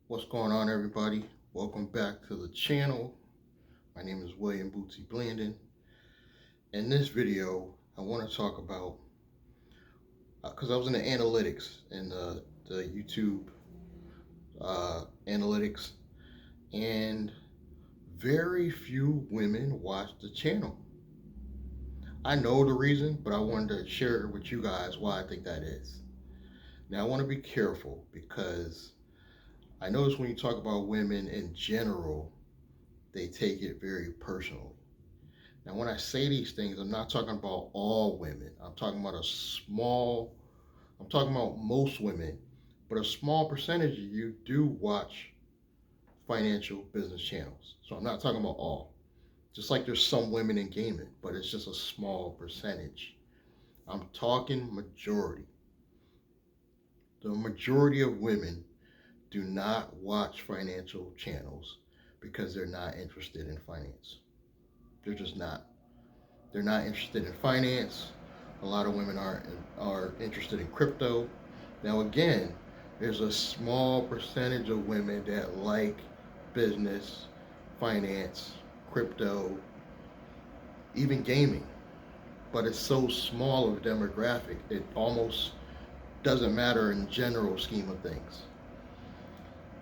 What's going on, everybody? Welcome back to the channel. My name is William Bootsy Blandon. In this video, I want to talk about because I was in the analytics in the YouTube analytics, and very few women watch the channel. I know the reason, but I wanted to share with you guys why I think that is. Now, I want to be careful because I notice when you talk about women in general, they take it very personally. Now, when I say these things, I'm not talking about all women. I'm talking about I'm talking about most women, but a small percentage of you do watch financial business channels. So I'm not talking about all. Just like there's some women in gaming, but it's just a small percentage. I'm talking majority. The majority of women do not watch financial channels because they're not interested in finance. They're just not. They're not interested in finance. A lot of women are interested in crypto. Now again, there's a small percentage of women that like business, finance, crypto, even gaming. But it's so small of a demographic, it almost doesn't matter in the general scheme of things.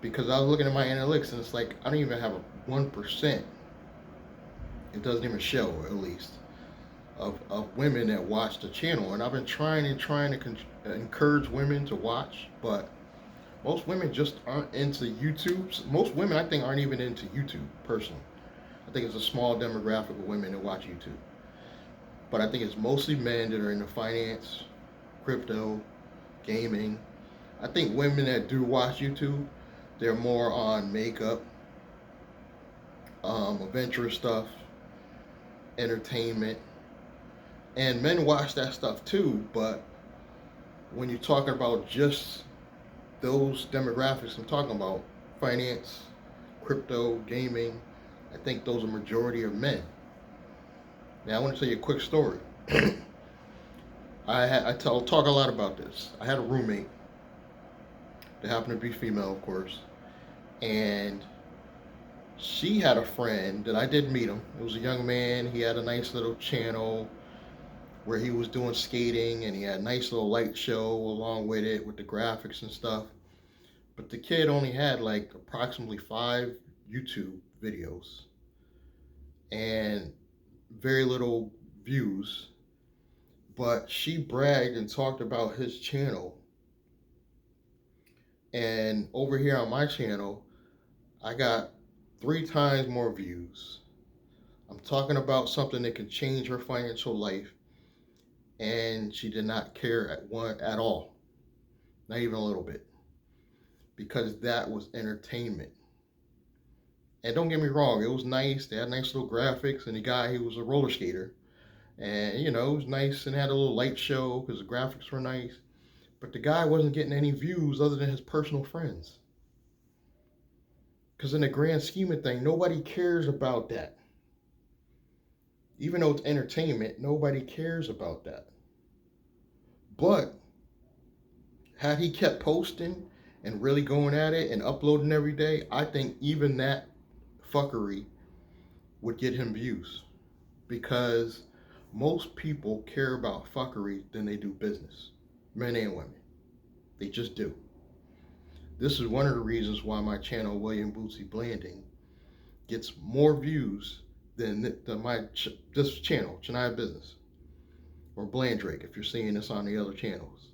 Because I was looking at my analytics and it's like I don't even have a 1%. It doesn't even show, at least, of women that watch the channel. And I've been trying to encourage women to watch, but most women just aren't into YouTube. Most women, I think, aren't even into YouTube personally. I think it's a small demographic of women that watch YouTube. But I think it's mostly men that are into finance, crypto, gaming. I think women that do watch YouTube, they're more on makeup, adventurous stuff, entertainment. And men watch that stuff too, but when you're talking about just those demographics I'm talking about, finance, crypto, gaming, I think those are majority of men. Now I want to tell you a quick story. Talk a lot about this. I had a roommate that happened to be female, of course, and she had a friend that I did meet him. It was a young man. He had a nice little channel where he was doing skating, and he had a nice little light show along with it with the graphics and stuff. But the kid only had like approximately 5 YouTube videos and very little views. But she bragged and talked about his channel. And over here on my channel, I got 3 times more views. I'm talking about something that can change her financial life, and she did not care at all, not even a little bit, because that was entertainment. And don't get me wrong, it was nice. They had nice little graphics, and the guy, he was a roller skater, and it was nice and had a little light show because the graphics were nice. But the guy wasn't getting any views other than his personal friends. Because in the grand scheme of things, nobody cares about that. Even though it's entertainment, nobody cares about that. But had he kept posting and really going at it and uploading every day, I think even that fuckery would get him views. Because most people care about fuckery than they do business, men and women. They just do. This is one of the reasons why my channel, William Bootsy Blanding, gets more views than this channel, Chennai Business, or Blandrake, if you're seeing this on the other channels.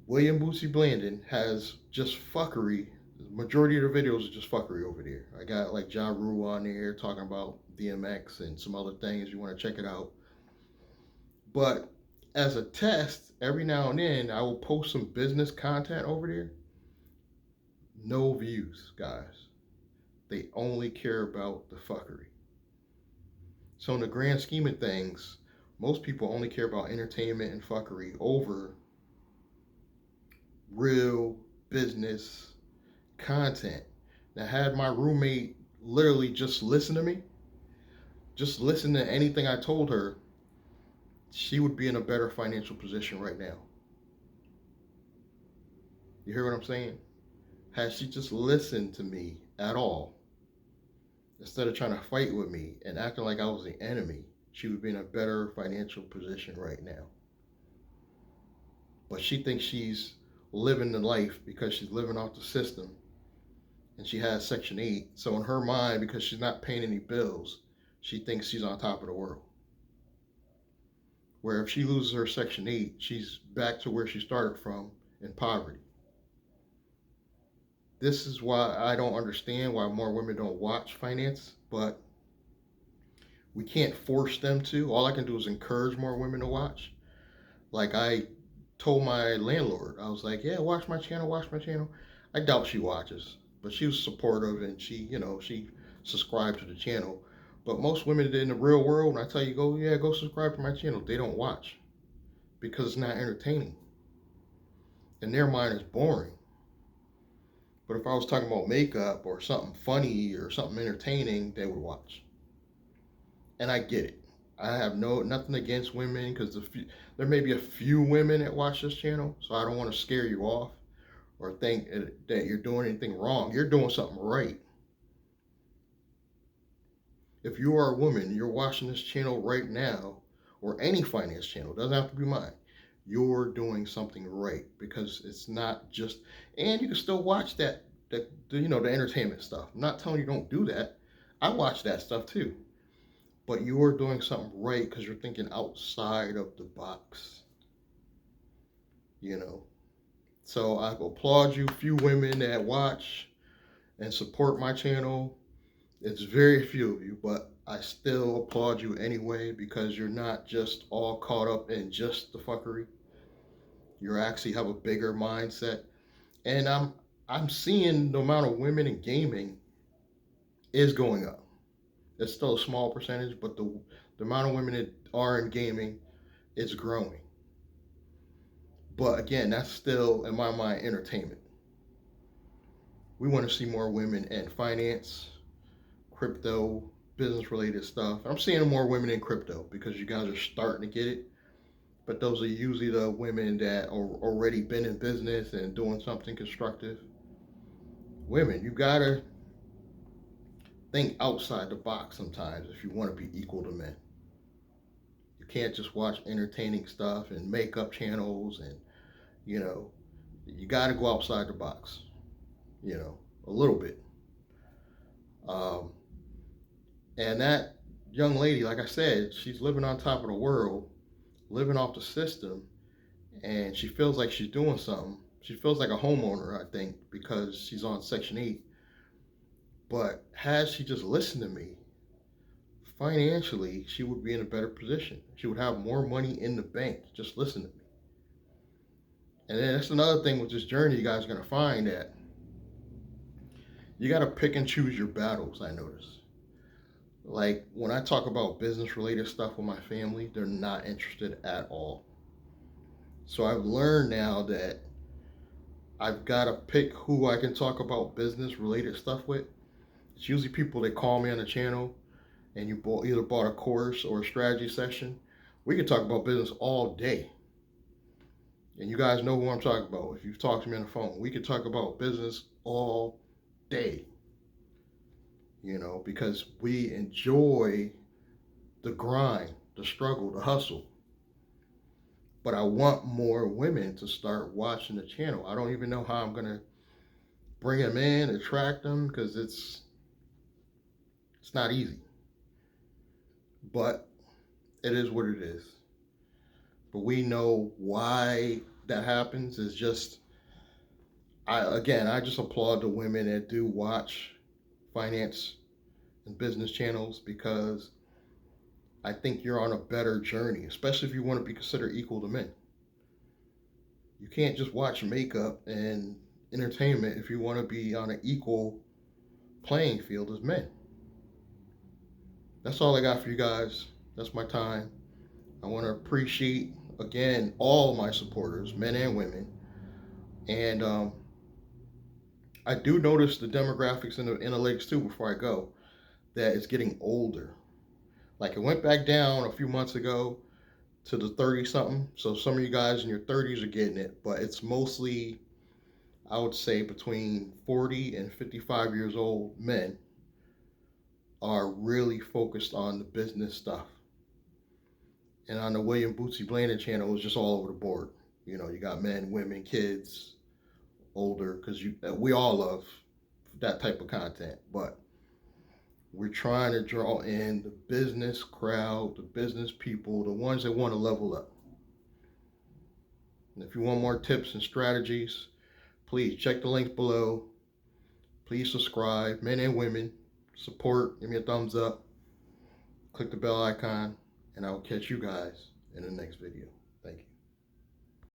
William Bootsy Blandon has just fuckery. The majority of the videos are just fuckery over there. I got like Ja Rule on there talking about DMX and some other things. You want to check it out. But as a test, every now and then, I will post some business content over there. No views, guys. They only care about the fuckery. So in the grand scheme of things, most people only care about entertainment and fuckery over real business content. Now, had my roommate literally just listen to me, just listen to anything I told her, she would be in a better financial position right now. You hear what I'm saying? Had she just listened to me at all, instead of trying to fight with me and acting like I was the enemy, she would be in a better financial position right now. But she thinks she's living the life because she's living off the system and she has Section 8. So in her mind, because she's not paying any bills, she thinks she's on top of the world. Where if she loses her Section 8, she's back to where she started from in poverty. This is why I don't understand why more women don't watch finance, but we can't force them to. All I can do is encourage more women to watch. Like I told my landlord, I was like, yeah, watch my channel, watch my channel. I doubt she watches, but she was supportive and she subscribed to the channel. But most women in the real world, when I tell you, go subscribe to my channel, they don't watch because it's not entertaining. In their mind, it's boring. But if I was talking about makeup or something funny or something entertaining, they would watch. And I get it. I have nothing against women because there may be a few women that watch this channel, so I don't want to scare you off or think that you're doing anything wrong. You're doing something right. If you are a woman, you're watching this channel right now, or any finance channel, doesn't have to be mine, you're doing something right because it's not just, and you can still watch the entertainment stuff. I'm not telling you don't do that. I watch that stuff too. But you're doing something right because you're thinking outside of the box. So I applaud you, few women that watch and support my channel. It's very few of you, but I still applaud you anyway because you're not just all caught up in just the fuckery. You actually have a bigger mindset. And I'm seeing the amount of women in gaming is going up. It's still a small percentage, but the amount of women that are in gaming is growing. But again, that's still, in my mind, entertainment. We want to see more women in finance, crypto, business related stuff. I'm seeing more women in crypto because you guys are starting to get it. But those are usually the women that are already been in business and doing something constructive. Women, you gotta think outside the box sometimes if you want to be equal to men. You can't just watch entertaining stuff and makeup channels and you got to go outside the box, a little bit. Um, and that young lady, like I said, she's living on top of the world, living off the system, and she feels like she's doing something. She feels like a homeowner, I think, because she's on Section 8. But had she just listened to me, financially, she would be in a better position. She would have more money in the bank. Just listen to me. And then that's another thing with this journey you guys are going to find that you got to pick and choose your battles, I notice. Like when I talk about business related stuff with my family, they're not interested at all. So I've learned now that I've got to pick who I can talk about business related stuff with. It's usually people that call me on the channel and you either bought a course or a strategy session. We can talk about business all day. And you guys know who I'm talking about. If you've talked to me on the phone, we could talk about business all day. Because we enjoy the grind, the struggle, the hustle. But I want more women to start watching the channel. I don't even know how I'm going to bring them in, attract them, because it's not easy. But it is what it is. But we know why that happens is just, I just applaud the women that do watch finance and business channels because I think you're on a better journey, especially if you want to be considered equal to men. You can't just watch makeup and entertainment if you want to be on an equal playing field as men. That's all I got for you guys. That's my time. I want to appreciate, again, all my supporters, men and women. And I do notice the demographics in the analytics too before I go, that it's getting older. Like it went back down a few months ago to the 30 something. So some of you guys in your 30s are getting it, but it's mostly, I would say between 40 and 55 years old men are really focused on the business stuff. And on the William Bootsy Blandon channel, it's just all over the board. You know, you got men, women, kids, older, because we all love that type of content. But we're trying to draw in the business crowd, the business people, the ones that want to level up. And if you want more tips and strategies, please check the links below. Please subscribe, men and women. Support, give me a thumbs up. Click the bell icon, and I will catch you guys in the next video.